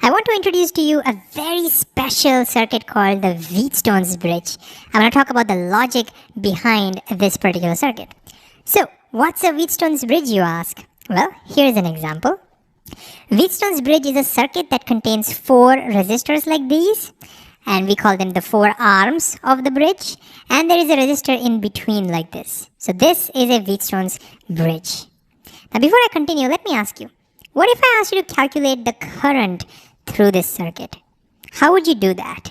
I want to introduce to you a very special circuit called the Wheatstone's bridge. I'm going to talk about the logic behind this particular circuit. So, what's a Wheatstone's bridge, you ask? Well, here's an example. Wheatstone's bridge is a circuit that contains 4 resistors like these, and we call them the 4 arms of the bridge, and there is a resistor in between like this. So this is a Wheatstone's bridge. Now before I continue, let me ask you, what if I asked you to calculate the current through this circuit? How would you do that?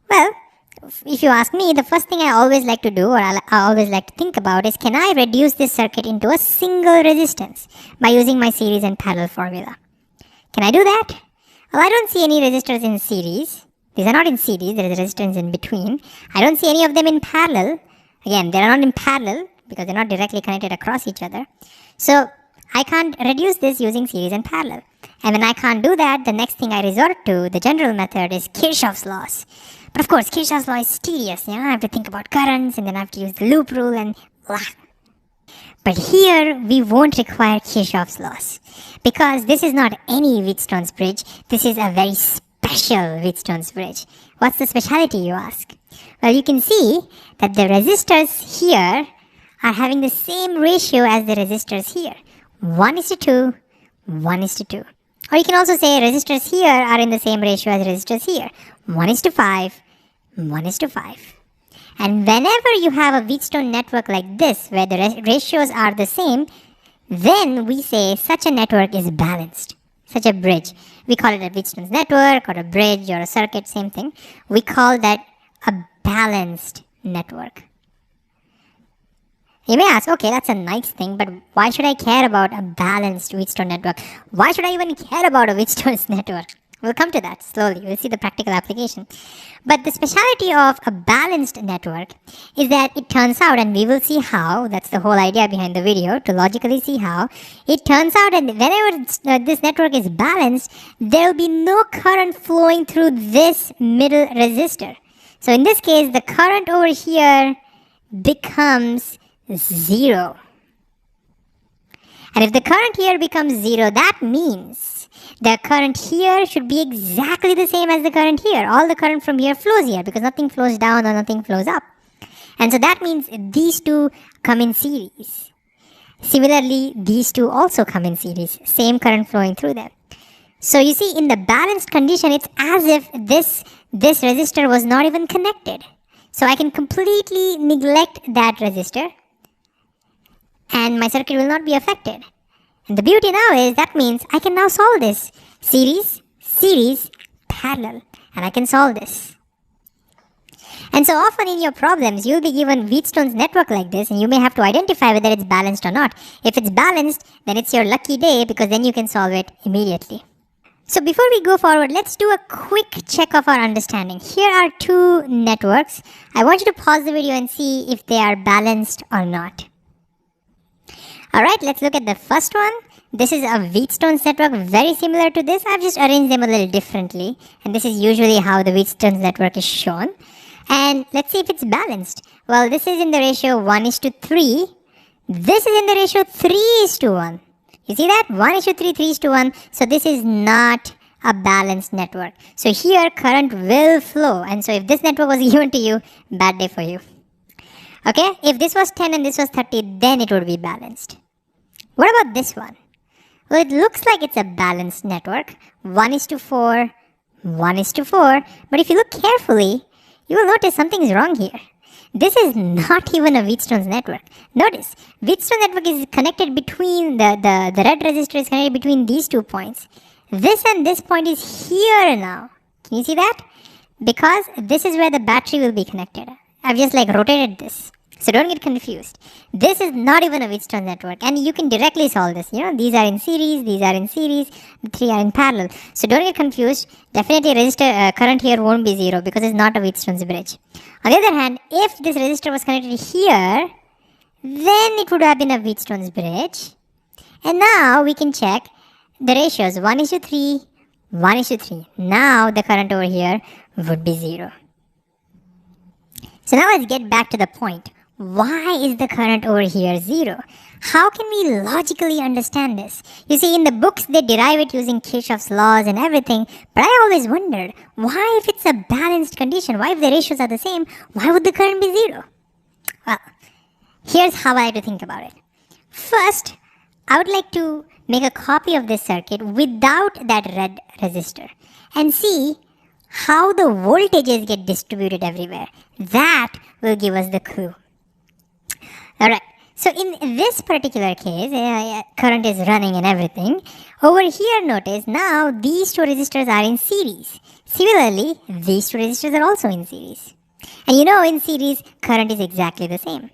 Well, if you ask me, the first thing I always like to do, or I always like to think about, is can I reduce this circuit into a single resistance by using my series and parallel formula? Can I do that? Well, I don't see any resistors in series. These are not in series, there is a resistance in between. I don't see any of them in parallel. Again, they are not in parallel because they are not directly connected across each other. So, I can't reduce this using series and parallel. And when I can't do that, the next thing I resort to, the general method, is Kirchhoff's laws. But of course, Kirchhoff's law is tedious. I have to think about currents, and then I have to use the loop rule, and blah. But here, we won't require Kirchhoff's laws. Because this is not any Wheatstone's bridge. This is a very special Wheatstone's bridge. What's the speciality, you ask? Well, you can see that the resistors here are having the same ratio as the resistors here. 1:2, 1:2. Or you can also say resistors here are in the same ratio as resistors here. 1:5, 1:5. And whenever you have a Wheatstone network like this, where the ratios are the same, then we say such a network is balanced. Such a bridge. We call it a Wheatstone's network, or a bridge, or a circuit, same thing. We call that a balanced network. You may ask, okay, that's a nice thing, but why should I care about a balanced Wheatstone network? Why should I even care about a Wheatstone's network? We'll come to that slowly. We'll see the practical application. But the speciality of a balanced network is that it turns out, and we will see how, that's the whole idea behind the video, to logically see how, it turns out that whenever this network is balanced, there will be no current flowing through this middle resistor. So in this case, the current over here becomes 0. And if the current here becomes 0, that means the current here should be exactly the same as the current here. All the current from here flows here because nothing flows down or nothing flows up. And so that means these two come in series. Similarly, these two also come in series. Same current flowing through them. So you see, in the balanced condition, it's as if this resistor was not even connected. So I can completely neglect that resistor, and my circuit will not be affected. And the beauty now is that means I can now solve this. Series, parallel. And I can solve this. And so often in your problems, you'll be given Wheatstone's network like this, and you may have to identify whether it's balanced or not. If it's balanced, then it's your lucky day because then you can solve it immediately. So before we go forward, let's do a quick check of our understanding. Here are 2 networks. I want you to pause the video and see if they are balanced or not. Alright, let's look at the first one. This is a Wheatstone's network, very similar to this. I've just arranged them a little differently. And this is usually how the Wheatstone's network is shown. And let's see if it's balanced. Well, this is in the ratio 1:3. This is in the ratio 3:1. You see that? 1:3, 3:1. So this is not a balanced network. So here current will flow. And so if this network was given to you, bad day for you. Okay, if this was 10 and this was 30, then it would be balanced. What about this one? Well, it looks like it's a balanced network. 1:4, 1:4. But if you look carefully, you will notice something is wrong here. This is not even a Wheatstone's network. Notice, Wheatstone network is connected between, the red resistor is connected between these 2 points. This and this point is here now. Can you see that? Because this is where the battery will be connected. I've just rotated this. So don't get confused. This is not even a Wheatstone network. And you can directly solve this. These are in series, these are in series, the 3 are in parallel. So don't get confused. Definitely resistor current here won't be 0 because it's not a Wheatstone's bridge. On the other hand, if this resistor was connected here, then it would have been a Wheatstone's bridge. And now we can check the ratios 1:3, 1:3. Now the current over here would be 0. So now let's get back to the point. why is the current over here 0? How can we logically understand this? You see, in the books, they derive it using Kirchhoff's laws and everything, but I always wondered, why if it's a balanced condition, why if the ratios are the same, why would the current be 0? Well, here's how I like to think about it. First, I would like to make a copy of this circuit without that red resistor and see how the voltages get distributed everywhere. That will give us the clue. Alright, so in this particular case, current is running and everything. Over here, notice now these two resistors are in series. Similarly, these two resistors are also in series. And you know, in series, current is exactly the same.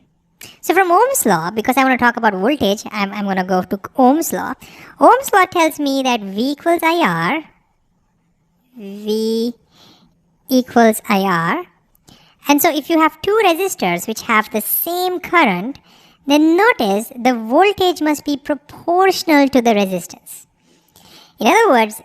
So from Ohm's law, because I want to talk about voltage, I'm going to go to Ohm's law. Ohm's law tells me that V equals IR. V equals IR. And so if you have two resistors which have the same current, then notice the voltage must be proportional to the resistance. In other words,